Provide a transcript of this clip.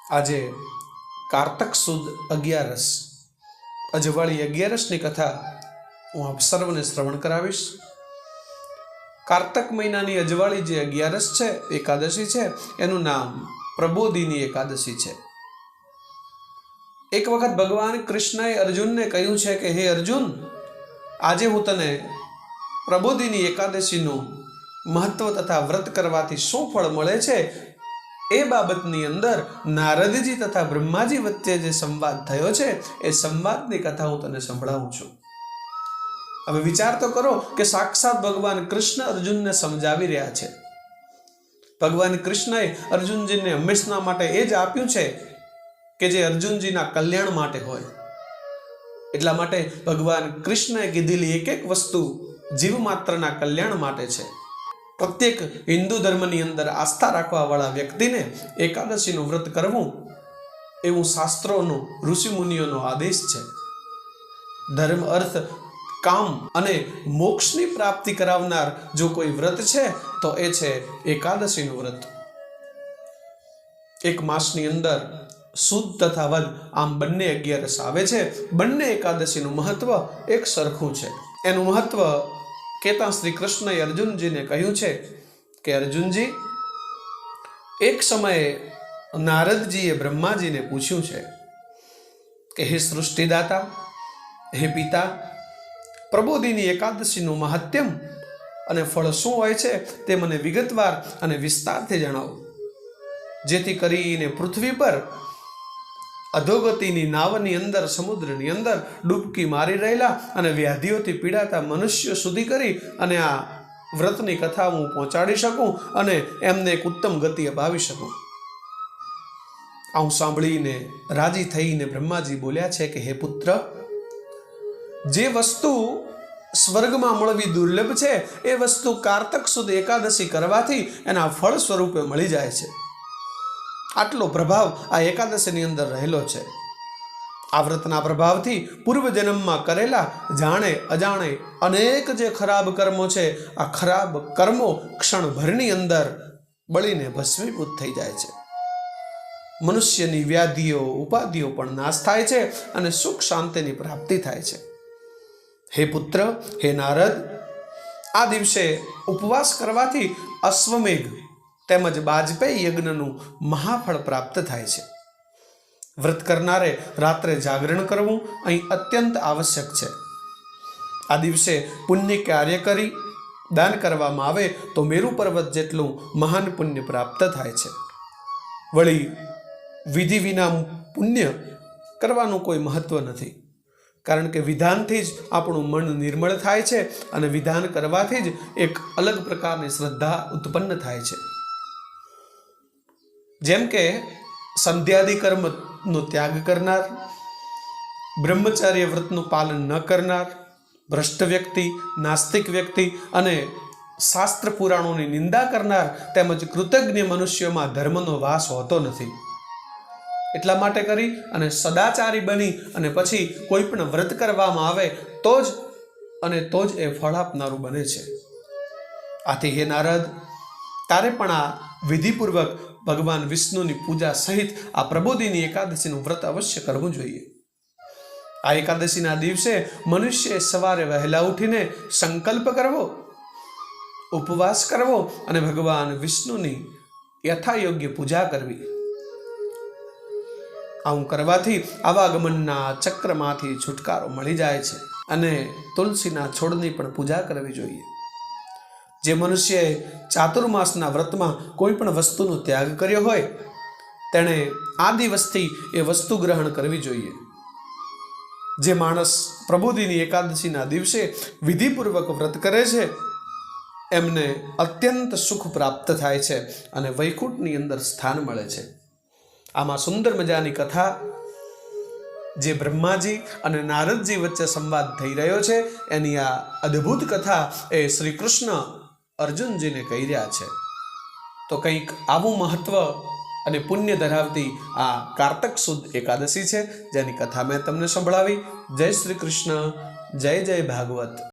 આજે કારતક સુદ 11 અજવાળી 11ની કથા હું આપ સર્વને શ્રવણ કરાવીશ। કારતક મહિનાની અજવાળી જે 11 છે, એકાદશી છે, એનું નામ પ્રબોધિની એકાદશી છે। એક વખત ભગવાન કૃષ્ણએ અર્જુનને કહ્યું છે કે હે અર્જુન, આજે હું તને પ્રબોધિની એકાદશીનું મહત્વ તથા વ્રત કરવાથી શું ફળ મળે છે એ બાબતની અંદર નારદજી તથા બ્રહ્માજી વચ્ચે જે સંવાદ થયો છે એ સંવાદની કથા હું તને સંભળાવું છું। હવે વિચાર તો કરો કે સાક્ષાત ભગવાન કૃષ્ણ અર્જુનને સમજાવી રહ્યા છે। ભગવાન કૃષ્ણએ અર્જુનજીને હંમેશના માટે એ જ આપ્યું છે કે જે અર્જુનજીના કલ્યાણ માટે હોય। એટલા માટે ભગવાન કૃષ્ણએ કીધેલી એક એક વસ્તુ જીવ માત્રના કલ્યાણ માટે છે। પ્રત્યેક હિન્દુ ધર્મની અંદર આસ્થા રાખવા વાળા વ્યક્તિને એકાદશીનું વ્રત કરવું એવું શાસ્ત્રોનો ઋષિમુનિઓનો આદેશ છે। ધર્મ, અર્થ, કામ અને મોક્ષની પ્રાપ્તિ કરાવનાર જો કોઈ વ્રત છે તો એ છે એકાદશીનું વ્રત। એક માસની અંદર સુદ તથા વદ આમ બંને 11 આવે છે। બંને એકાદશીનું મહત્વ એક સરખું છે। એનું મહત્વ કહેતા શ્રી કૃષ્ણએ અર્જુનજીને કહ્યું છે કે અર્જુનજી, એક સમયે નારદજીએ બ્રહ્માજીને પૂછ્યું છે કે હે સૃષ્ટિદાતા, હે પિતા, પ્રબોધિની એકાદશીનું મહાત્મ્ય અને ફળ શું હોય છે તે મને વિગતવાર અને વિસ્તારથી જણાવો, જેથી કરીને પૃથ્વી પર અધોગતિની નાવની અંદર, સમુદ્રની અંદર ડૂબકી મારી રહેલા અને વ્યાધિઓથી પીડાતા મનુષ્યો સુધી કરી અને આ વ્રતની કથા હું પહોંચાડી શકું અને એમને એક ઉત્તમ ગતિ અપાવી શકું। આવું સાંભળીને રાજી થઈને બ્રહ્માજી બોલ્યા છે કે હે પુત્ર, જે વસ્તુ સ્વર્ગમાં મળવી દુર્લભ છે એ વસ્તુ કારતક સુદ એકાદશી કરવાથી એના ફળ સ્વરૂપે મળી જાય છે। આટલો પ્રભાવ આ એકાદશીની અંદર રહેલો છે। આ વ્રતના પ્રભાવથી પૂર્વ જન્મમાં કરેલા જાણે અજાણે અનેક જે ખરાબ કર્મો છે, આ ખરાબ કર્મો ક્ષણભરની અંદર બળીને ભસ્મીભૂત થઈ જાય છે। મનુષ્યની વ્યાધિઓ, ઉપાધિઓ પણ નાશ થાય છે અને સુખ શાંતિની પ્રાપ્તિ થાય છે। હે પુત્ર, હે નારદ, આ દિવસે ઉપવાસ કરવાથી અશ્વમેઘ તેમજ બાજપેયી યજ્ઞનું મહાફળ પ્રાપ્ત થાય છે। વ્રત કરનારે રાત્રે જાગરણ કરવું અહીં અત્યંત આવશ્યક છે। આ દિવસે પુણ્ય કાર્ય કરી દાન કરવામાં આવે તો મેરુ પર્વત જેટલું મહાન પુણ્ય પ્રાપ્ત થાય છે। વળી વિધિ વિના પુણ્ય કરવાનું કોઈ મહત્વ નથી, કારણ કે વિધાનથી જ આપણું મન નિર્મળ થાય છે અને વિધાન કરવાથી જ એક અલગ પ્રકારની શ્રદ્ધા ઉત્પન્ન થાય છે। જેમ કે સંધ્યાદિ કર્મનો ત્યાગ કરનાર, બ્રહ્મચર્ય વ્રતનું પાલન ન કરનાર, ભ્રષ્ટ વ્યક્તિ, નાસ્તિક વ્યક્તિ અને શાસ્ત્ર પુરાણોની નિંદા કરનાર તેમજ કૃતજ્ઞ મનુષ્યોમાં ધર્મનો વાસ હોતો નથી। એટલા માટે કરી અને સદાચારી બની અને પછી કોઈ પણ વ્રત કરવામાં આવે તો જ એ ફળ આપનારું બને છે। આથી હે નારદ, તારે પણ આ વિધિપૂર્વક ભગવાન વિષ્ણુની પૂજા સહિત આ પ્રબોધિની એકાદશીનું વ્રત અવશ્ય કરવું જોઈએ। આ એકાદશીના દિવસે મનુષ્યએ સવારે વહેલા ઉઠીને સંકલ્પ કરવો, ઉપવાસ કરવો અને ભગવાન વિષ્ણુની યથાયોગ્ય પૂજા કરવી। આવું કરવાથી આવાગમનના ચક્રમાંથી છુટકારો મળી જાય છે અને તુલસીના છોડની પણ પૂજા કરવી જોઈએ। જે મનુષ્યએ ચાતુર્માસના વ્રતમાં કોઈ પણ વસ્તુનો ત્યાગ કર્યો હોય તેણે આ દિવસથી એ વસ્તુ ગ્રહણ કરવી જોઈએ। જે માણસ પ્રબોધિની એકાદશીના દિવસે વિધિપૂર્વક વ્રત કરે છે એમને અત્યંત સુખ પ્રાપ્ત થાય છે અને વૈકુંઠની અંદર સ્થાન મળે છે। આમાં સુંદર મજાની કથા જે બ્રહ્માજી અને નારદજી વચ્ચે સંવાદ થઈ રહ્યો છે એની આ અદ્ભુત કથા એ શ્રી કૃષ્ણ અર્જુનજીને કહી રહ્યા છે। તો કંઈક આવું મહત્વ અને પુણ્ય ધરાવતી આ કારતક સુદ એકાદશી છે જેની કથા મેં તમને સંભળાવી। જય શ્રી કૃષ્ણ, જય જય ભાગવત।